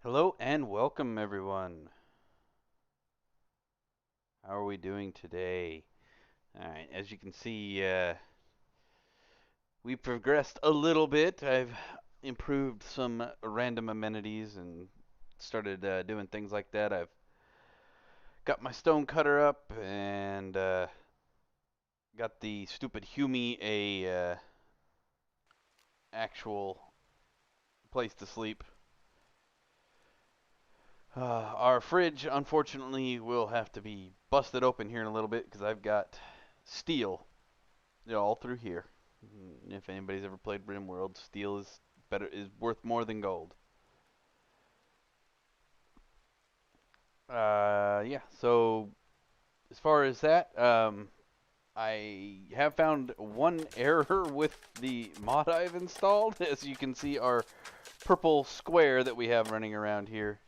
Hello and welcome, everyone. How are we doing today? All right, as you can see, we progressed a little bit. I've improved some random amenities and started doing things like that. I've got my stone cutter up and got the stupid Hume a actual place to sleep. Our fridge, unfortunately, will have to be busted open here in a little bit because I've got steel all through here. If anybody's ever played Rimworld, steel is worth more than gold. Yeah. So as far as that, I have found one error with the mod I've installed. As you can see, our purple square that we have running around here.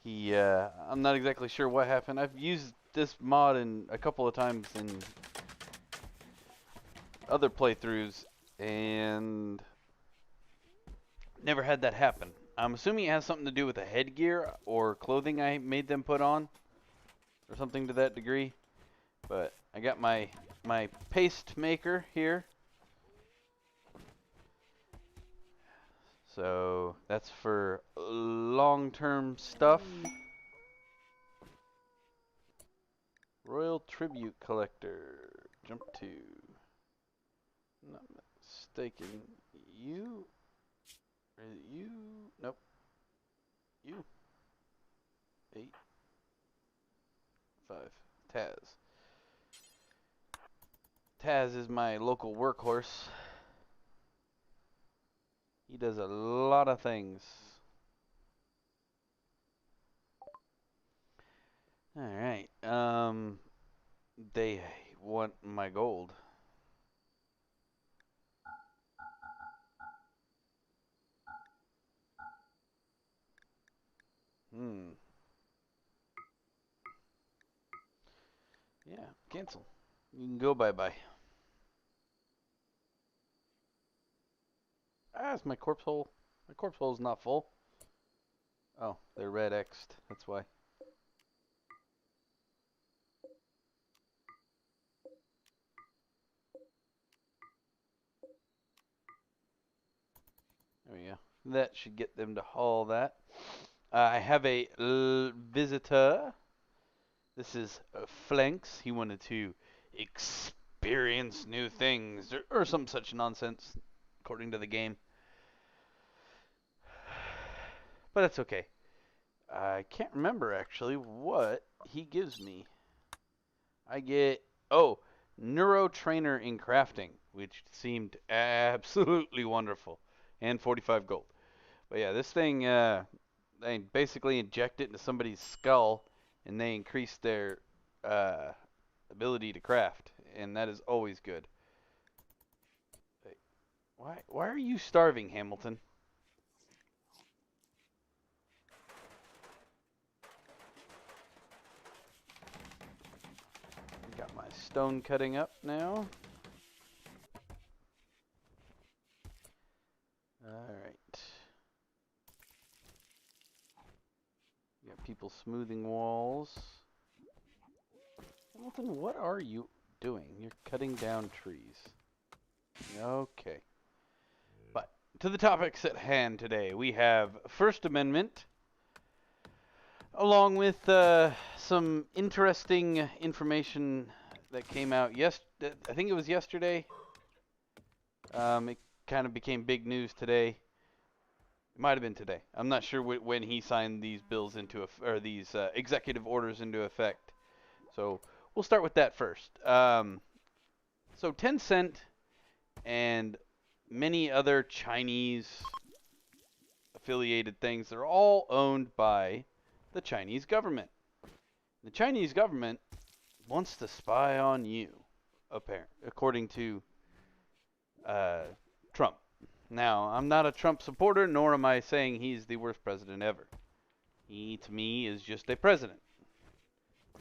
I'm not exactly sure what happened. I've used this mod in a couple of times in other playthroughs, and never had that happen. I'm assuming it has something to do with the headgear or clothing I made them put on, or something to that degree. But I got my paste maker here, so that's for long-term stuff. Royal Tribute Collector, jump to. Not mistaken, you. Or is it you? Nope. You. 8-5. Taz. Taz is my local workhorse. He does a lot of things. Alright, they want my gold. Hmm. Yeah, cancel. You can go bye-bye. Ah, it's my corpse hole. My corpse hole is not full. Oh, they're red X'd. That's why. There we go. That should get them to haul that. I have a visitor. This is Flanks. He wanted to experience new things or some such nonsense, according to the game. But that's okay. I can't remember actually what he gives me. I get Neuro Trainer in Crafting, which seemed absolutely wonderful, and 45 gold. But yeah, this thing they basically inject it into somebody's skull, and they increase their uh, ability to craft, and that is always good. Wait, why are you starving, Hamilton? Got my stone cutting up now. Alright. Got people smoothing walls. Hamilton, what are you doing? You're cutting down trees. Okay. But to the topics at hand today, we have First Amendment, along with some interesting information that came out I think it was yesterday. It kind of became big news today. It might have been today. I'm not sure when he signed these bills or these executive orders into effect. So we'll start with that first. So Tencent and many other Chinese affiliated things, they're all owned by the Chinese government. The Chinese government wants to spy on you, according to Trump. Now, I'm not a Trump supporter, nor am I saying he's the worst president ever. He, to me, is just a president,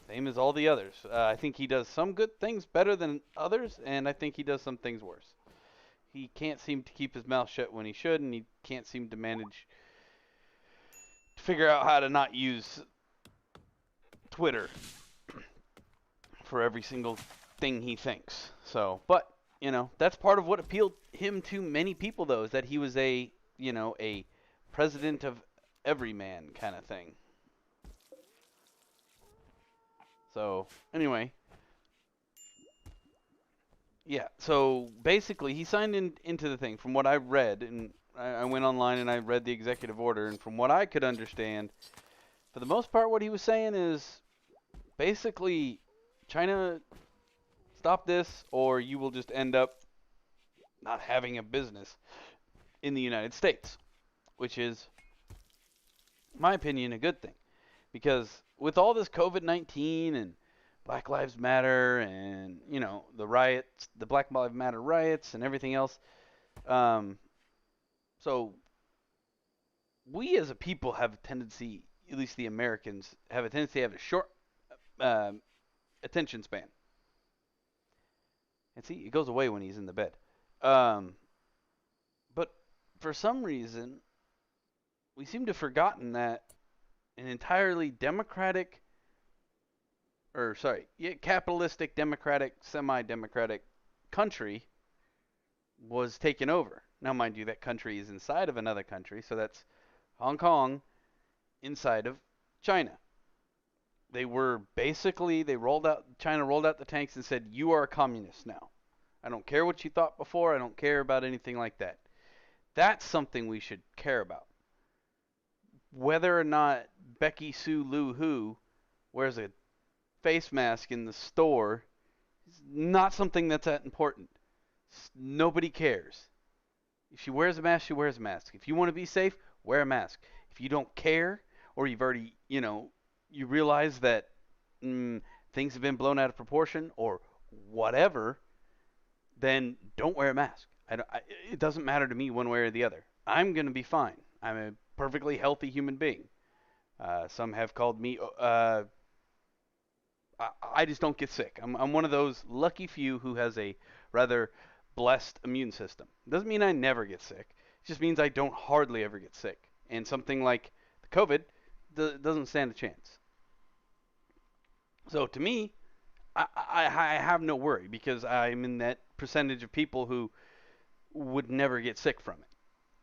same as all the others. I think he does some good things better than others, and I think he does some things worse. He can't seem to keep his mouth shut when he should, and he can't seem to manage figure out how to not use Twitter for every single thing he thinks. So, but that's part of what appealed him to many people, though, is that he was a president of every man kind of thing. So, anyway, yeah. So basically, he signed into the thing. From what I read, and I went online and I read the executive order, and from what I could understand, for the most part, what he was saying is basically, China, stop this, or you will just end up not having a business in the United States, which is, in my opinion, a good thing. Because with all this COVID-19 and Black Lives Matter and, the riots, the Black Lives Matter riots and everything else, so we as a people have a tendency, at least the Americans, have a tendency to have a short attention span. And see, it goes away when he's in the bed. But for some reason, we seem to have forgotten that an entirely democratic, capitalistic, democratic, semi-democratic country was taken over. Now, mind you, that country is inside of another country, so that's Hong Kong inside of China. China rolled out the tanks and said, you are a communist now. I don't care what you thought before. I don't care about anything like that. That's something we should care about. Whether or not Becky Sue Lou Who wears a face mask in the store is not something that's that important. Nobody cares. If she wears a mask, she wears a mask. If you want to be safe, wear a mask. If you don't care, or you've already, you realize that things have been blown out of proportion or whatever, then don't wear a mask. It doesn't matter to me one way or the other. I'm going to be fine. I'm a perfectly healthy human being. Some have called me, I just don't get sick. I'm one of those lucky few who has a rather blessed immune system. Doesn't mean I never get sick. It just means I don't hardly ever get sick. And something like the COVID doesn't stand a chance. So to me, I have no worry because I'm in that percentage of people who would never get sick from it.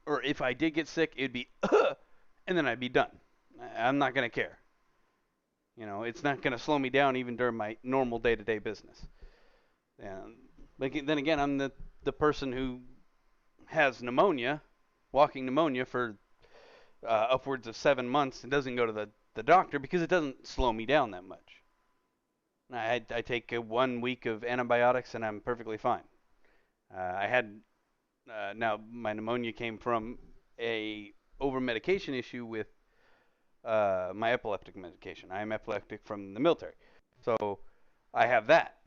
Or if I did get sick, it'd be, and then I'd be done. I'm not going to care. It's not going to slow me down even during my normal day-to-day business. And then again, I'm the person who has pneumonia, walking pneumonia for upwards of 7 months and doesn't go to the doctor because it doesn't slow me down that much. I take 1 week of antibiotics and I'm perfectly fine. I had now my pneumonia came from a over medication issue with my epileptic medication. I am epileptic from the military, so I have that.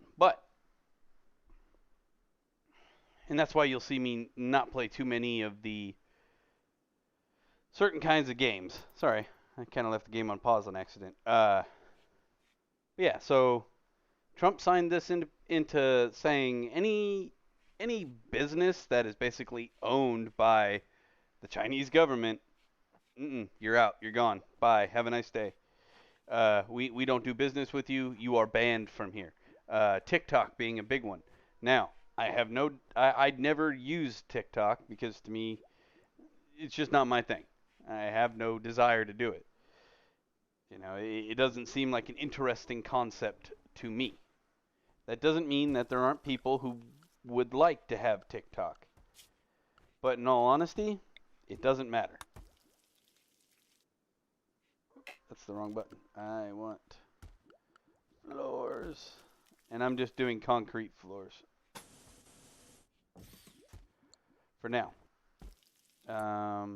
And that's why you'll see me not play too many of the certain kinds of games. Sorry, I kind of left the game on pause on accident. Yeah, so Trump signed this into saying any business that is basically owned by the Chinese government, you're out, you're gone, bye, have a nice day. We don't do business with you. You are banned from here. TikTok being a big one. Now, I'd never used TikTok because to me, it's just not my thing. I have no desire to do it. It doesn't seem like an interesting concept to me. That doesn't mean that there aren't people who would like to have TikTok. But in all honesty, it doesn't matter. That's the wrong button. I want floors. And I'm just doing concrete floors. For now. Where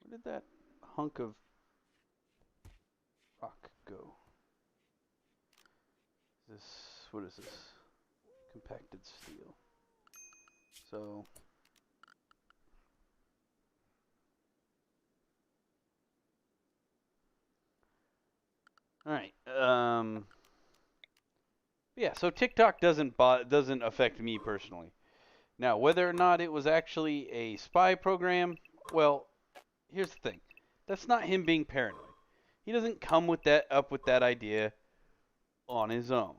did that hunk of rock go? What is this? Compacted steel. So all right. Yeah, so TikTok doesn't affect me personally. Now, whether or not it was actually a spy program, well, here's the thing. That's not him being paranoid. He doesn't come with that up with that idea on his own.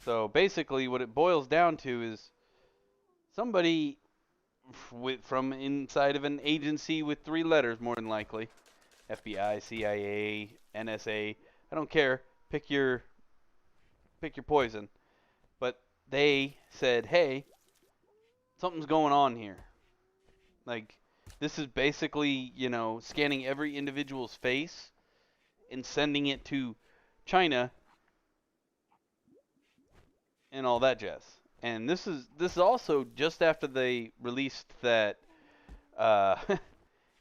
So basically, what it boils down to is somebody from inside of an agency with three letters, more than likely, FBI, CIA, NSA. I don't care. Pick your poison. But they said, "Hey, something's going on here." Like, this is basically, scanning every individual's face and sending it to China and all that jazz. And this is also just after they released that, and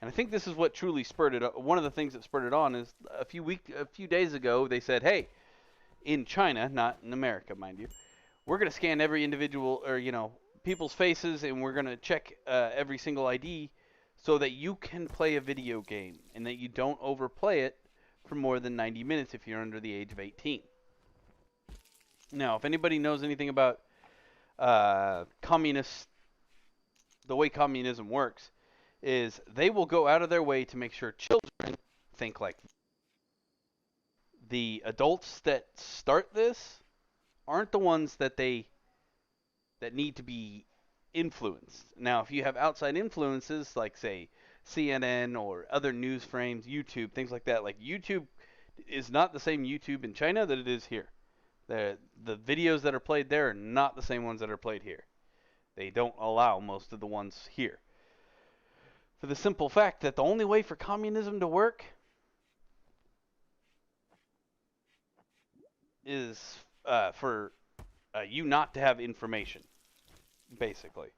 I think this is what truly spurred it. One of the things that spurred it on is a few days ago they said, "Hey, in China, not in America, mind you, we're gonna scan every individual or people's faces, and we're gonna check every single ID, so that you can play a video game and that you don't overplay it for more than 90 minutes if you're under the age of 18." Now, if anybody knows anything about communist, the way communism works, is they will go out of their way to make sure children think like the adults that start this aren't the ones that need to be influenced. Now, if you have outside influences like say CNN or other news frames, YouTube, things like that, like YouTube is not the same YouTube in China that it is here. The videos that are played there are not the same ones that are played here. They don't allow most of the ones here. For the simple fact that the only way for communism to work is for you not to have information, basically.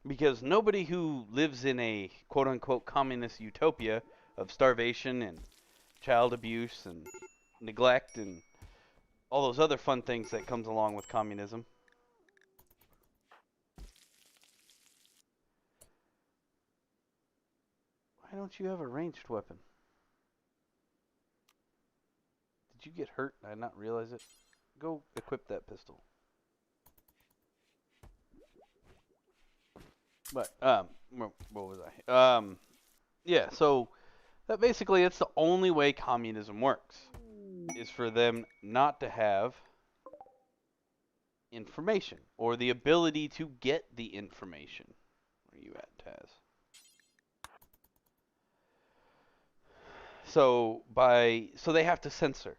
Because nobody who lives in a quote unquote communist utopia of starvation and child abuse and neglect and all those other fun things that comes along with communism. Why don't you have a ranged weapon? Did you get hurt and I not realize it? Go equip that pistol. But what was I? Yeah. So that basically it's the only way communism works is for them not to have information or the ability to get the information. Where are you at, Taz? So they have to censor,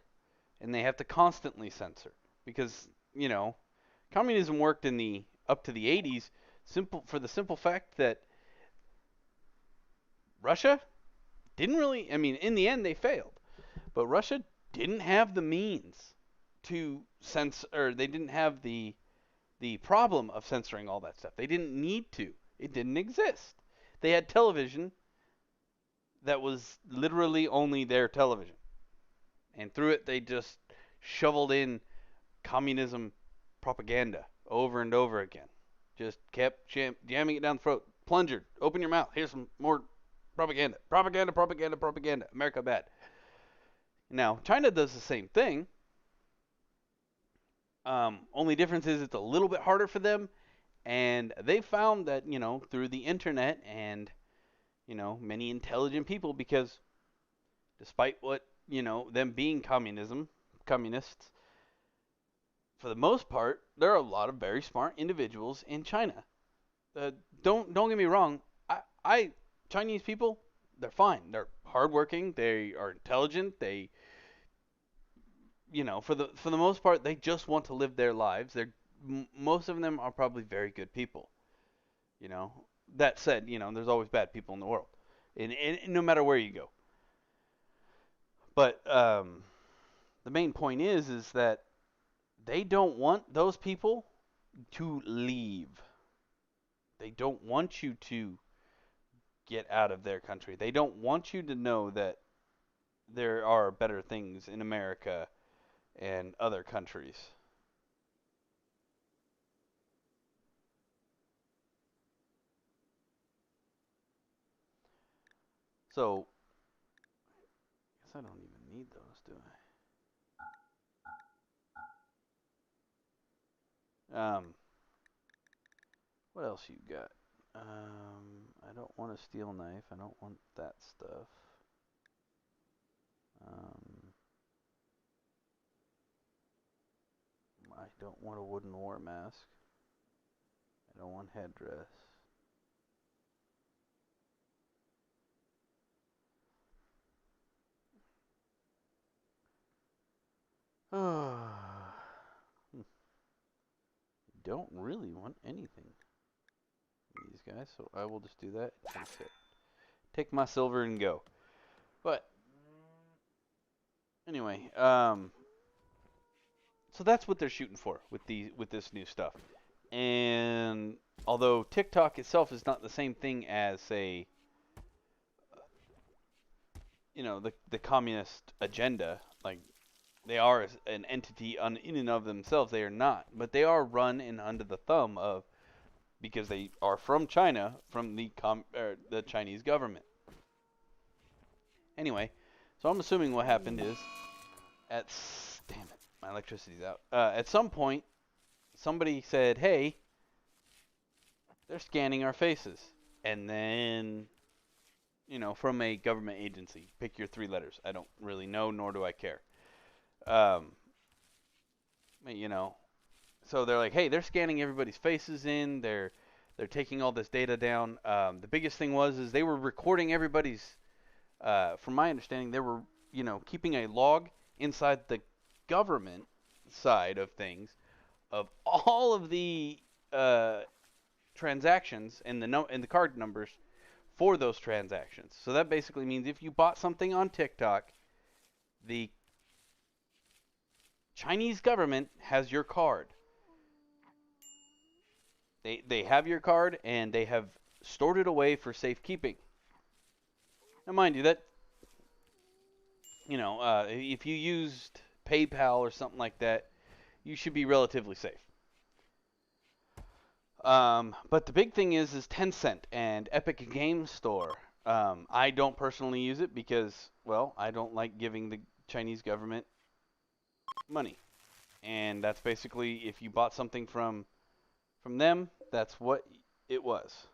and they have to constantly censor because communism worked in the up to the 80s for the simple fact that Russia didn't really. I mean, in the end, they failed, but Russia didn't have the means to censor, or they didn't have the problem of censoring all that stuff. They didn't need to. It didn't exist. They had television that was literally only their television. And through it, they just shoveled in communism propaganda over and over again. Just kept jamming it down the throat. Plunger, open your mouth. Here's some more propaganda. Propaganda, propaganda, propaganda. America bad. Now, China does the same thing. Only difference is it's a little bit harder for them. And they found that, through the internet and, many intelligent people, because despite what, them being communists, for the most part, there are a lot of very smart individuals in China. Don't get me wrong. I Chinese people, they're fine. They're hardworking. They are intelligent. They, for the most part, they just want to live their lives. Most of them are probably very good people. You know. That said, there's always bad people in the world, and no matter where you go. But the main point is that they don't want those people to leave. They don't want you to get out of their country. They don't want you to know that there are better things in America and other countries. So, I guess I don't even need those, do I? What else you got? I don't want a steel knife. I don't want that stuff. Um, I don't want a wooden war mask. I don't want headdress. Don't really want anything. These guys, so I will just do that. That's it. Take my silver and go. But anyway, so that's what they're shooting for with this new stuff. And although TikTok itself is not the same thing as, say, the communist agenda, like they are an entity in and of themselves. They are not, but they are run in under the thumb of, because they are from China, from the Chinese government. Anyway, so I'm assuming what happened is at damn it, my electricity's out. At some point, somebody said, "Hey, they're scanning our faces," and then from a government agency, pick your three letters. I don't really know, nor do I care. Um, you know, so they're like, "Hey, they're scanning everybody's faces in. They're taking all this data down." The biggest thing is they were recording everybody's. From my understanding, they were keeping a log inside the government side of things of all of the transactions and the card numbers for those transactions. So that basically means if you bought something on TikTok, the Chinese government has your card. They have your card and they have stored it away for safekeeping. Now, mind you, that if you used PayPal or something like that, you should be relatively safe. But the big thing is Tencent and Epic Games Store. I don't personally use it because, well, I don't like giving the Chinese government money, and that's basically if you bought something from them, that's what it was.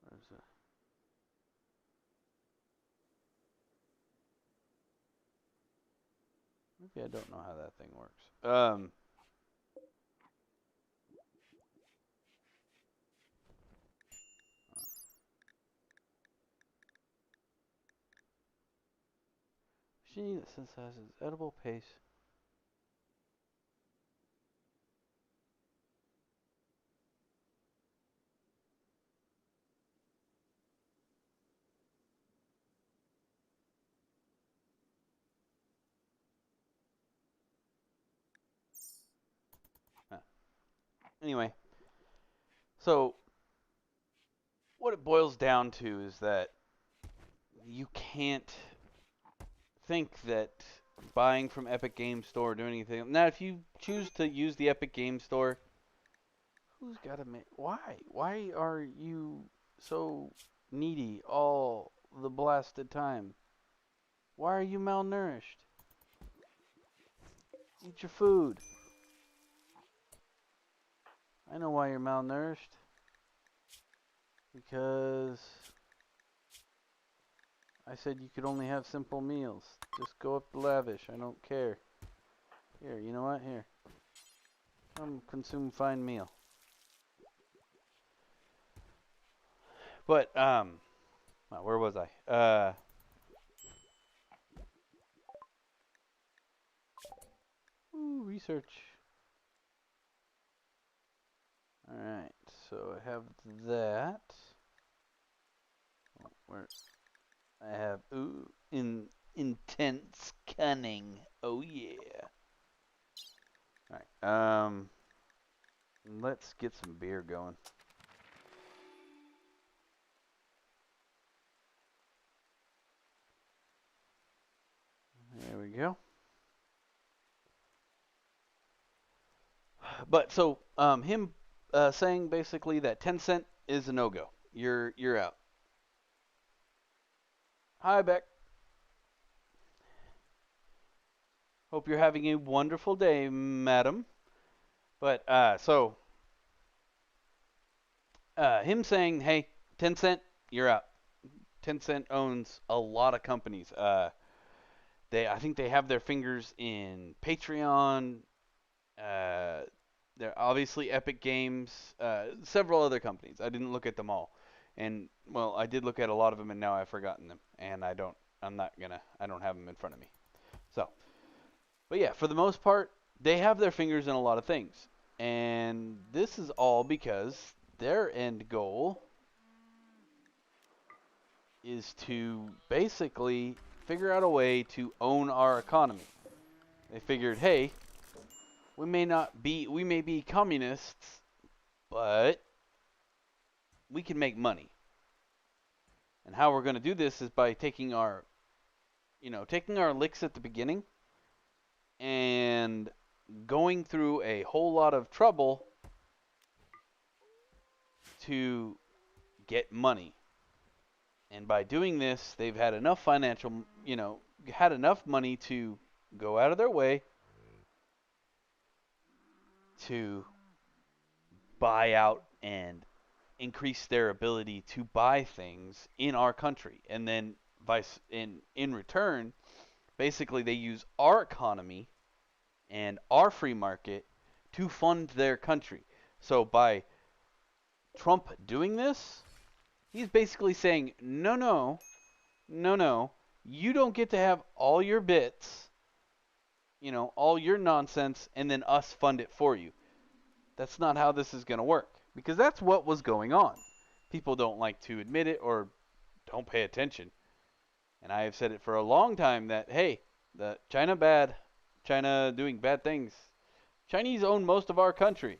Where's the, maybe I don't know how that thing works. Machine that synthesizes edible paste. Anyway, so what it boils down to is that you can't think that buying from Epic Games Store or doing anything. Now, if you choose to use the Epic Games Store, who's got to make? Why? Why are you so needy all the blasted time? Why are you malnourished? Eat your food. I know why you're malnourished. Because I said you could only have simple meals. Just go up to lavish. I don't care. Here, you know what? Here. Come consume fine meal. But, where was I? Research. Alright, so I have that. Oh, where? I have, intense cunning. Oh, yeah. Alright, let's get some beer going. There we go. But so him saying basically that Tencent is a no-go. You're out. Hi, Beck. Hope you're having a wonderful day, madam. But him saying, "Hey, Tencent, you're out." Tencent owns a lot of companies. I think they have their fingers in Patreon. Uh, they're obviously Epic Games. Several other companies. I didn't look at them all, and well, I did look at a lot of them, and now I've forgotten them, and I don't. I'm not gonna. I don't have them in front of me. So, but yeah, for the most part, they have their fingers in a lot of things, and this is all because their end goal is to basically figure out a way to own our economy. They figured, hey, we may be communists, but we can make money. And how we're going to do this is by taking our licks at the beginning and going through a whole lot of trouble to get money. And by doing this, they've had enough had enough money to go out of their way to buy out and increase their ability to buy things in our country. And then in return, basically they use our economy and our free market to fund their country. So by Trump doing this, he's basically saying, no, no, no, no, you don't get to have all your bits, all your nonsense, and then us fund it for you. That's not how this is going to work, because that's what was going on. People don't like to admit it or don't pay attention. And I have said it for a long time that, hey, the China bad, China doing bad things. Chinese own most of our country.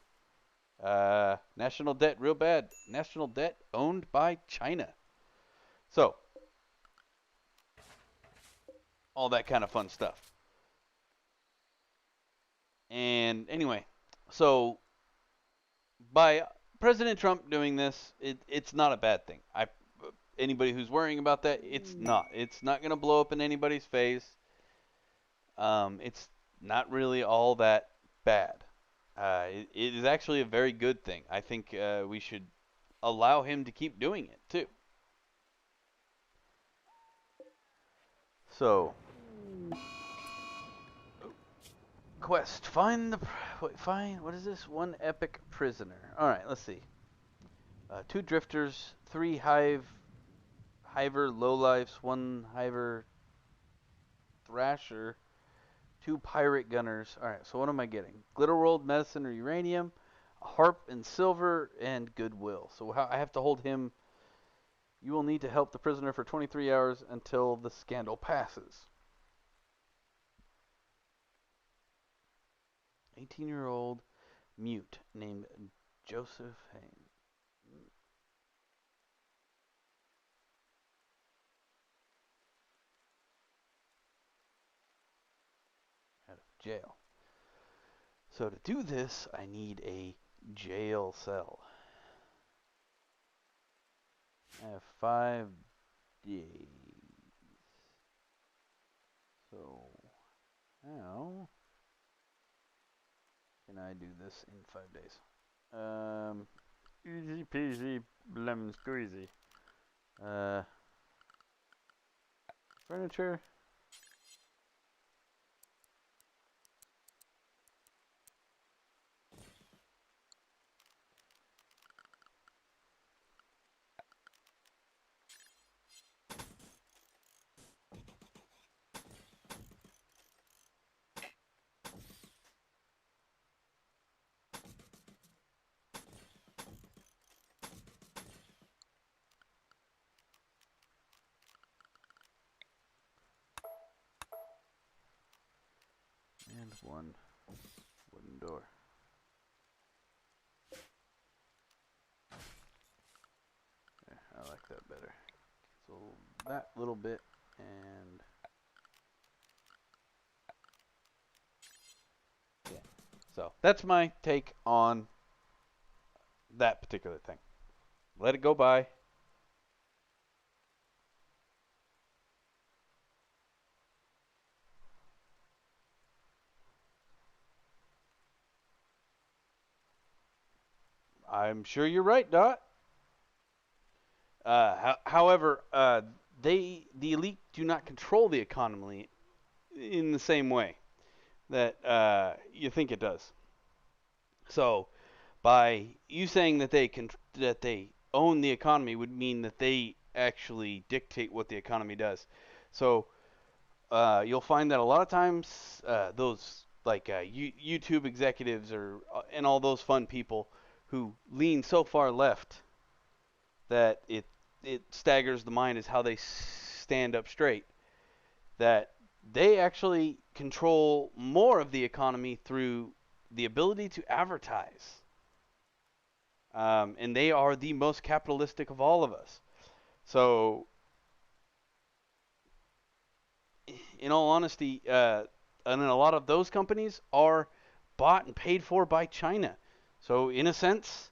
National debt real bad. National debt owned by China. So, all that kind of fun stuff. And anyway, so by President Trump doing this, it's not a bad thing. Anybody who's worrying about that, it's not. It's not going to blow up in anybody's face. It's not really all that bad. It is actually a very good thing. I think we should allow him to keep doing it too. So, quest: find what is this? One epic prisoner. All right, let's see. 2 drifters, 3 hiver lowlifes, 1 hiver thrasher, 2 pirate gunners. All right, so what am I getting? Glitter rolled medicine or uranium, a harp and silver, and goodwill. So I have to hold him. You will need to help the prisoner for 23 hours until the scandal passes. 18-year-old mute named Joseph Hain. Out of jail. So to do this, I need a jail cell. I have 5 days. So how can I do this in 5 days? Easy peasy, lemon squeezy. Furniture. And 1 wooden door. There, I like that better. So that little bit and yeah. So that's my take on that particular thing. Let it go by. I'm sure you're right, Dot. However, the elite do not control the economy in the same way that you think it does. So, by you saying that that they own the economy would mean that they actually dictate what the economy does. So, you'll find that a lot of times those like YouTube executives or and all those fun people who lean so far left that it staggers the mind is how they stand up straight. That they actually control more of the economy through the ability to advertise. And they are the most capitalistic of all of us. So, in all honesty, and a lot of those companies are bought and paid for by China. So, in a sense,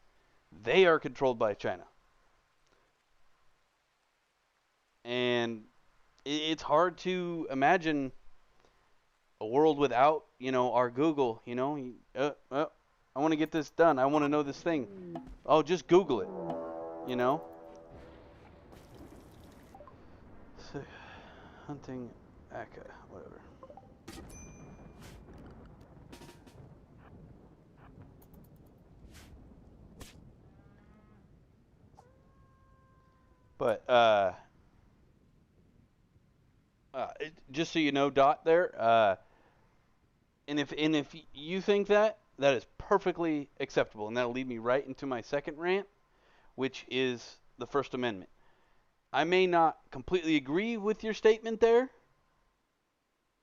they are controlled by China. And it's hard to imagine a world without, our Google. I want to get this done. I want to know this thing. Oh, just Google it. You know. So, hunting, Aka, whatever. But just so you know, Dot there. And if you think that, that is perfectly acceptable, and that'll lead me right into my second rant, which is the First Amendment. I may not completely agree with your statement there,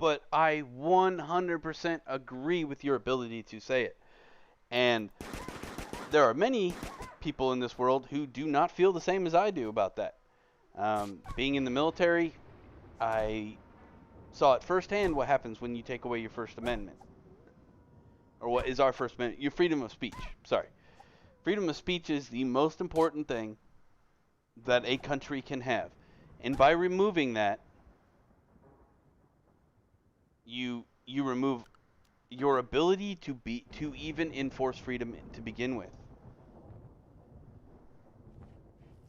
but I 100% agree with your ability to say it. And there are many people in this world who do not feel the same as I do about that. Being in the military, I saw it firsthand what happens when you take away your First Amendment. Or what is our First Amendment? Your freedom of speech. Sorry. Freedom of speech is the most important thing that a country can have. And by removing that, you remove your ability to even enforce freedom to begin with.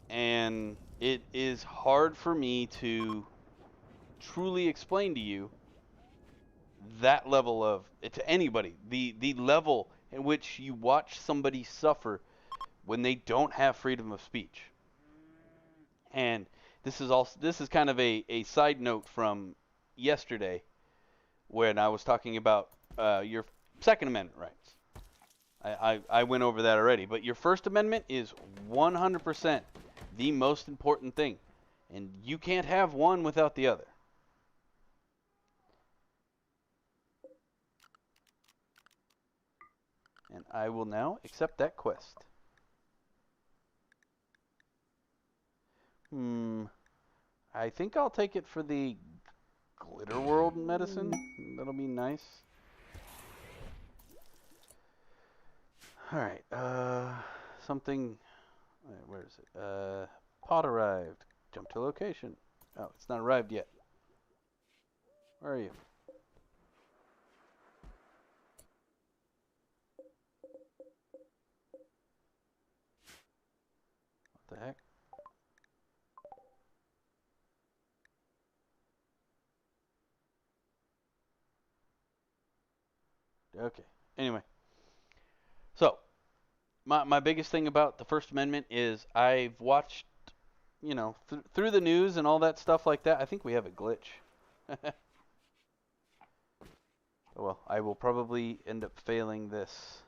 And it is hard for me to truly explain to you that level of to anybody the level in which you watch somebody suffer when they don't have freedom of speech. And this is kind of a side note from yesterday when I was talking about your Second Amendment rights. I went over that already, but your First Amendment is 100% the most important thing, and you can't have one without the other. And I will now accept that quest. I think I'll take it for the Glitter World medicine. That'll be nice. Alright, something... Where is it? Pod arrived. Jump to location. Oh, it's not arrived yet. Where are you? What the heck? Okay. Anyway. So, my biggest thing about the First Amendment is I've watched, through the news and all that stuff like that. I think we have a glitch. Well, I will probably end up failing this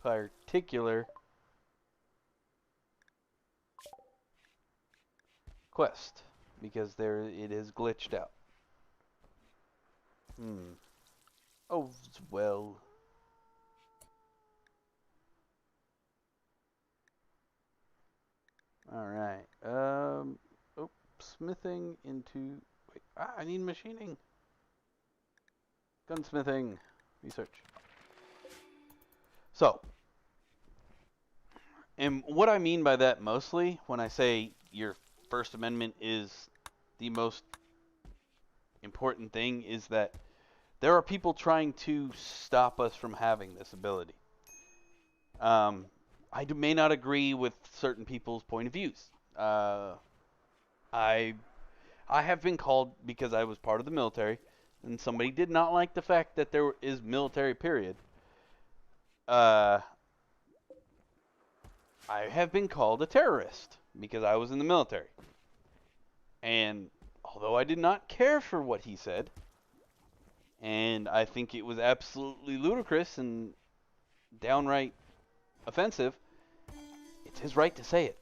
particular quest because it is glitched out. Oh, well. Alright. Smithing into... Wait, I need machining. Gunsmithing. Research. So, and what I mean by that mostly, when I say your First Amendment is the most important thing, is that there are people trying to stop us from having this ability. May not agree with certain people's point of views. I I have been called because I was part of the military, and somebody did not like the fact that there is military period. Uh, I have been called a terrorist because I was in the military. And although I did not care for what he said, and I think it was absolutely ludicrous and downright offensive, it's his right to say it.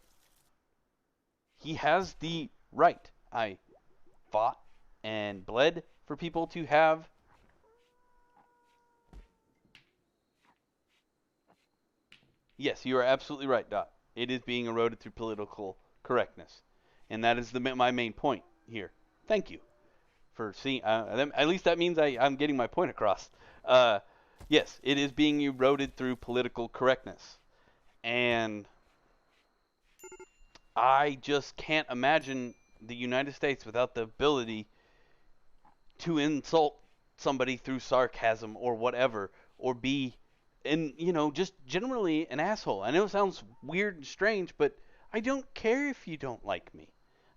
He has the right. I fought and bled for people to have. Yes, you are absolutely right, Dot. It is being eroded through political correctness. And that is my main point here. Thank you for seeing. At least that means I'm getting my point across. Yes, it is being eroded through political correctness. And I just can't imagine the United States without the ability to insult somebody through sarcasm or whatever, or be, and just generally an asshole. I know it sounds weird and strange, but I don't care if you don't like me.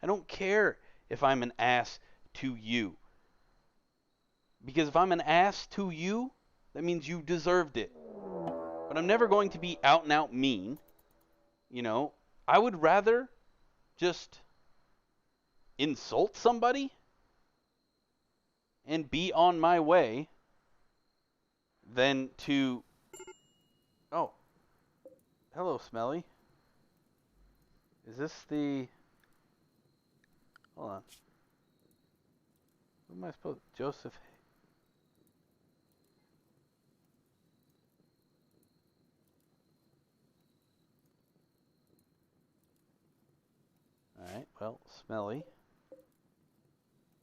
I don't care if I'm an ass to you. Because if I'm an ass to you, that means you deserved it. But I'm never going to be out and out mean. I would rather just insult somebody and be on my way than to... Oh. Hello, Smelly. Is this the... Hold on. Who am I supposed... Joseph... Alright, well, Smelly.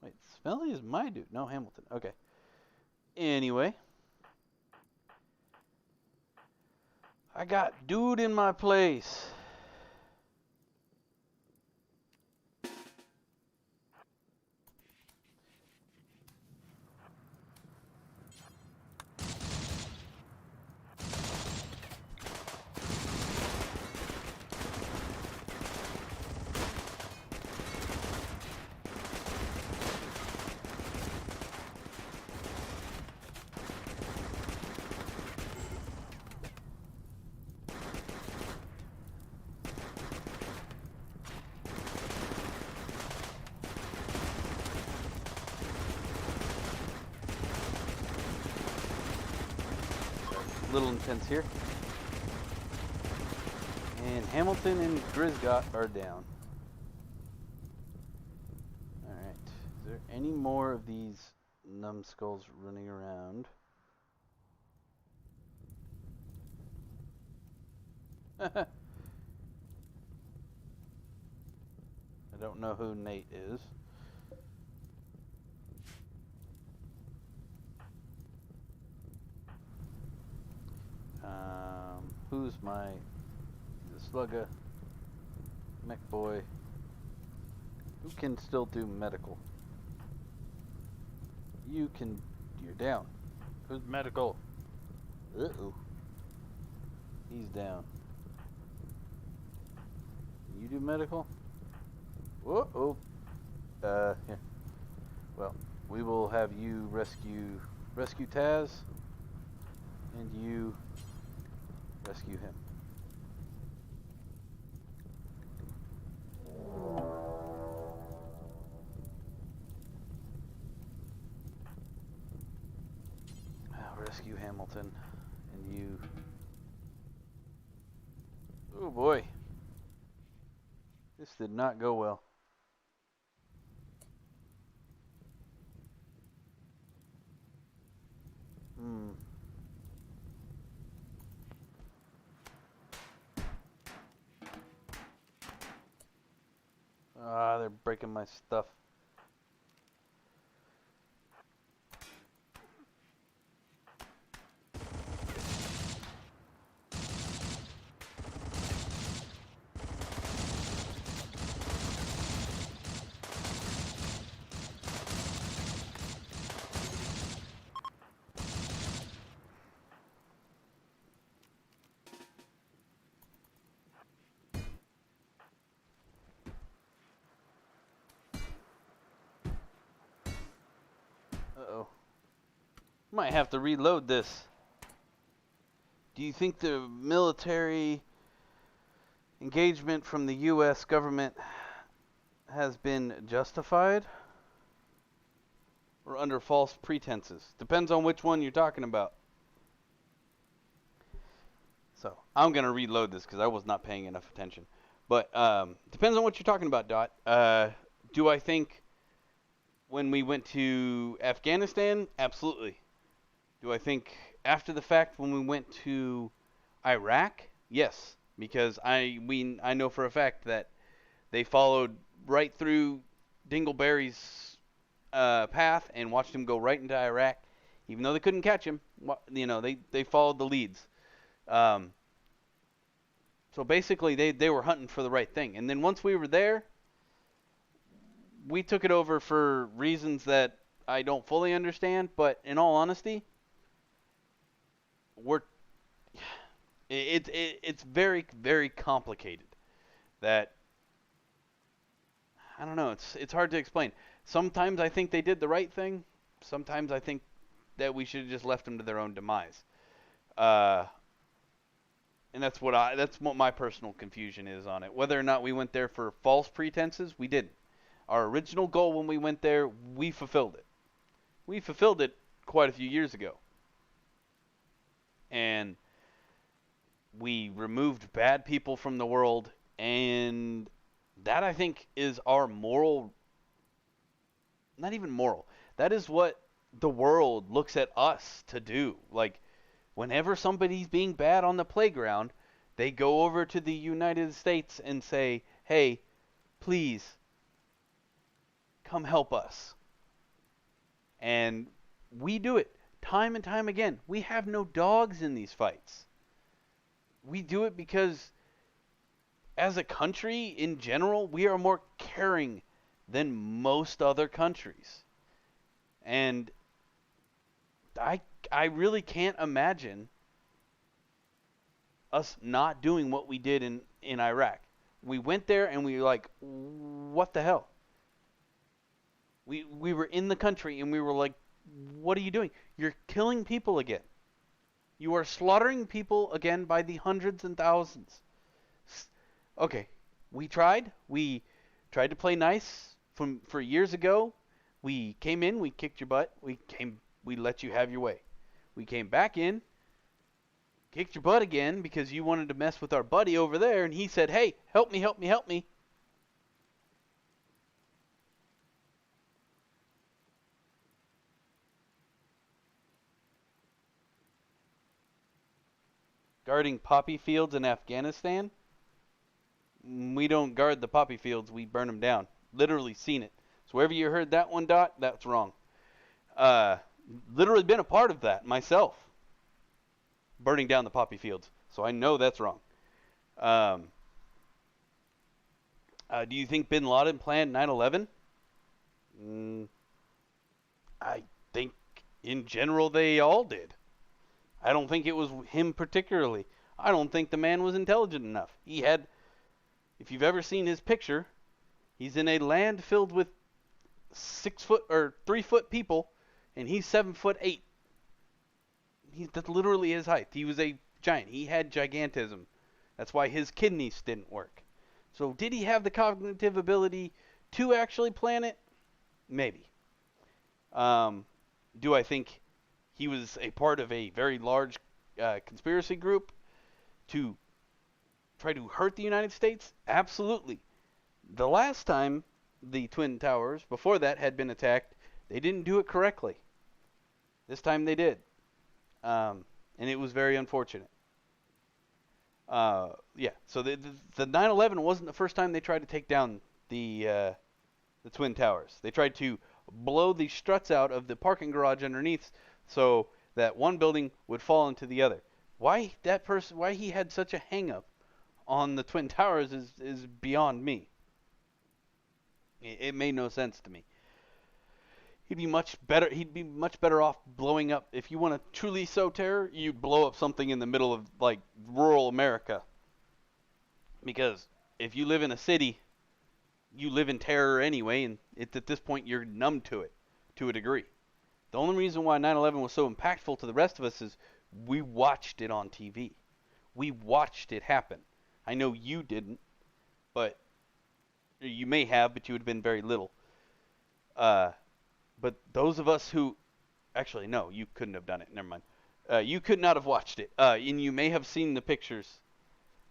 Wait, Smelly is my dude. No, Hamilton. Okay. Anyway. I got dude in my place. A little intense here. And Hamilton and Grisgott are down. Alright. Is there any more of these numbskulls running around? I don't know who Nate is. Who's my slugger? Mech boy. Who can still do medical? You're down. Who's medical? Uh-oh. He's down. You do medical? Uh-oh. Here. Well, we will have you rescue Taz, and you rescue him. I'll rescue Hamilton, and you... Oh boy. This did not go well. Ah, they're breaking my stuff. Uh-oh. Might have to reload this. Do you think the military engagement from the U.S. government has been justified or under false pretenses? Depends on which one you're talking about. So I'm going to reload this because I was not paying enough attention. But depends on what you're talking about, Dot. Do I think when we went to Afghanistan? Absolutely. Do I think after the fact when we went to Iraq? Yes, because I know for a fact that they followed right through Dingleberry's path and watched him go right into Iraq, even though they couldn't catch him. They followed the leads. So basically, they were hunting for the right thing. And then once we were there, we took it over for reasons that I don't fully understand. But in all honesty, it's very, very complicated. That I don't know. It's hard to explain. Sometimes I think they did the right thing. Sometimes I think that we should have just left them to their own demise. And that's what my personal confusion is on it. Whether or not we went there for false pretenses, we didn't. Our original goal when we went there, we fulfilled it. We fulfilled it quite a few years ago. And we removed bad people from the world, and that I think is our moral, not even moral. That is what the world looks at us to do. Like, whenever somebody's being bad on the playground, they go over to the United States and say, hey, please, come help us. And we do it time and time again. We have no dogs in these fights. We do it because, as a country in general, we are more caring than most other countries. And I really can't imagine us not doing what we did in Iraq. We went there and we were like, what the hell? We were in the country and we were like, what are you doing? You're killing people again. You are slaughtering people again by the hundreds and thousands. Okay, we tried. We tried to play nice for years ago. We came in, we kicked your butt. We let you have your way. We came back in, kicked your butt again because you wanted to mess with our buddy over there, and he said, hey, help me, help me, help me. Guarding poppy fields in Afghanistan? We don't guard the poppy fields, we burn them down. Literally seen it. So wherever you heard that one, Dot, that's wrong. Literally been a part of that myself. Burning down the poppy fields. So I know that's wrong. Do you think Bin Laden planned 9/11? I think in general they all did. I don't think it was him particularly. I don't think the man was intelligent enough. If you've ever seen his picture, he's in a land filled with 6 foot or 3 foot people, and he's 7'8". That's literally his height. He was a giant. He had gigantism. That's why his kidneys didn't work. So did he have the cognitive ability to actually plan it? Maybe. Do I think he was a part of a very large conspiracy group to try to hurt the United States? Absolutely. The last time the Twin Towers, before that, had been attacked, they didn't do it correctly. This time they did. And it was very unfortunate. Yeah, so the 9/11 wasn't the first time they tried to take down the Twin Towers. They tried to blow the struts out of the parking garage underneath so that one building would fall into the other. Why he had such a hang-up on the Twin Towers is beyond me. It made no sense to me. He'd be much better off blowing up. If you want to truly sow terror, you blow up something in the middle of like rural America. Because if you live in a city, you live in terror anyway, and at this point you're numb to it to a degree. The only reason why 9/11 was so impactful to the rest of us is we watched it on TV. We watched it happen. I know you didn't, but you may have, but you would have been very little. Uh, but those of us who actually no, you couldn't have done it. Never mind. You could not have watched it, and you may have seen the pictures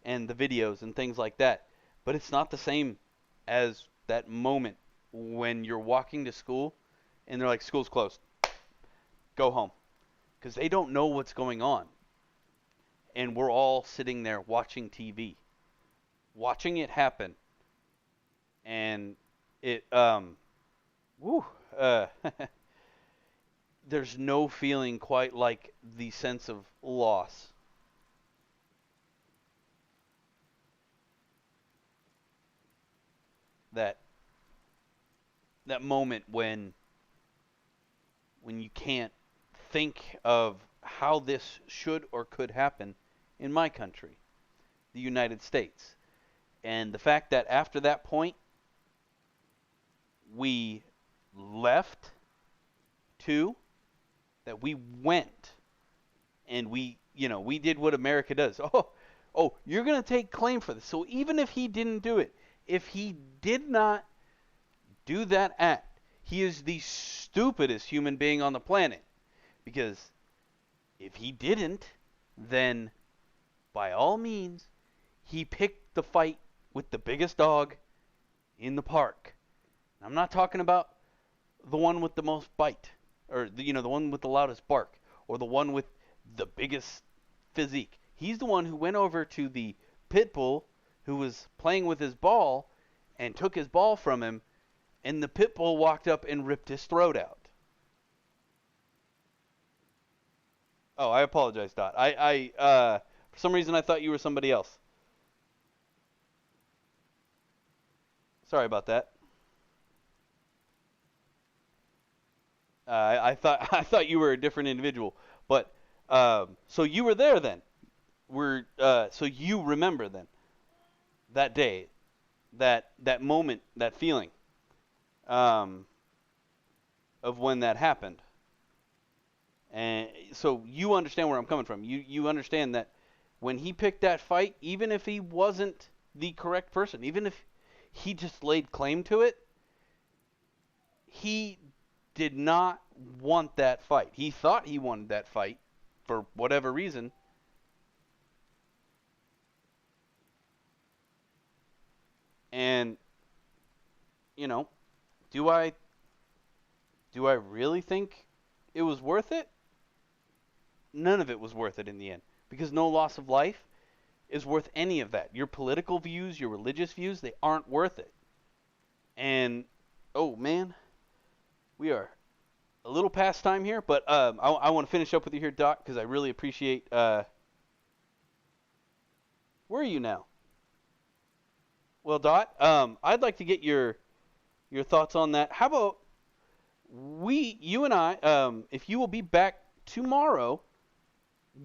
and the videos and things like that. But it's not the same as that moment when you're walking to school and they're like, "School's closed. Go home," because they don't know what's going on, and we're all sitting there watching TV, watching it happen, and it woo, uh, there's no feeling quite like the sense of loss. That that moment when you can't think of how this should or could happen in my country, the United States. And the fact that after that point we left too, that we went and we did what America does. Oh, you're going to take claim for this. So even if he didn't do it, if he did not do that act, he is the stupidest human being on the planet. Because if he didn't, then by all means, he picked the fight with the biggest dog in the park. I'm not talking about the one with the most bite, or the one with the loudest bark, or the one with the biggest physique. He's the one who went over to the pit bull who was playing with his ball and took his ball from him, and the pit bull walked up and ripped his throat out. Oh, I apologize, Dot. For some reason I thought you were somebody else. Sorry about that. I thought I thought you were a different individual, but so you were there then. So you remember then that day, that moment, that feeling um, of when that happened, and so you understand where I'm coming from. You understand that when he picked that fight, even if he wasn't the correct person, even if he just laid claim to it, he did not want that fight. He thought he wanted that fight for whatever reason. And you know, do I really think it was worth it? None of it was worth it in the end, because no loss of life is worth any of that. Your political views, your religious views, they aren't worth it. And oh man, we are a little past time here, but I want to finish up with you here, Doc, because I really appreciate. Where are you now? Well, Dot, I'd like to get your thoughts on that. How about you and I, if you will be back tomorrow,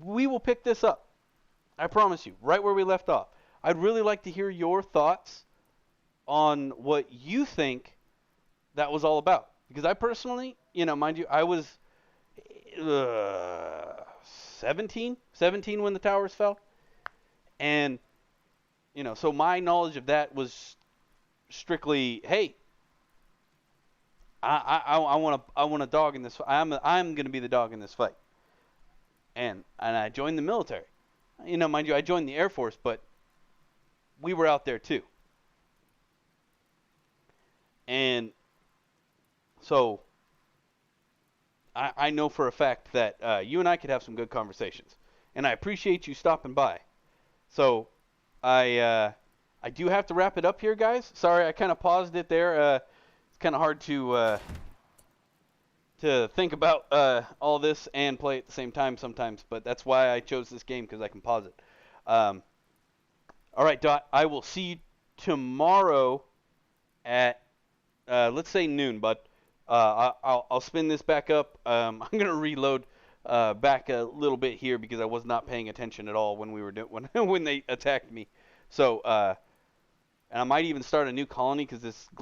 we will pick this up. I promise you, right where we left off. I'd really like to hear your thoughts on what you think that was all about. Because I personally, mind you, I was 17 when the towers fell. And, so my knowledge of that was strictly, hey, I want a dog in this. I'm going to be the dog in this fight. And I joined the military. Mind you, I joined the Air Force, but we were out there too. And so I know for a fact that you and I could have some good conversations. And I appreciate you stopping by. So I do have to wrap it up here, guys. Sorry, I kind of paused it there. It's kind of hard to think about all this and play at the same time sometimes, but that's why I chose this game, because I can pause it. All right, Dot, I will see you tomorrow at, let's say noon, bud. I'll spin this back up. I'm going to reload back a little bit here because I was not paying attention at all when we were when they attacked me. So, and I might even start a new colony because this glitch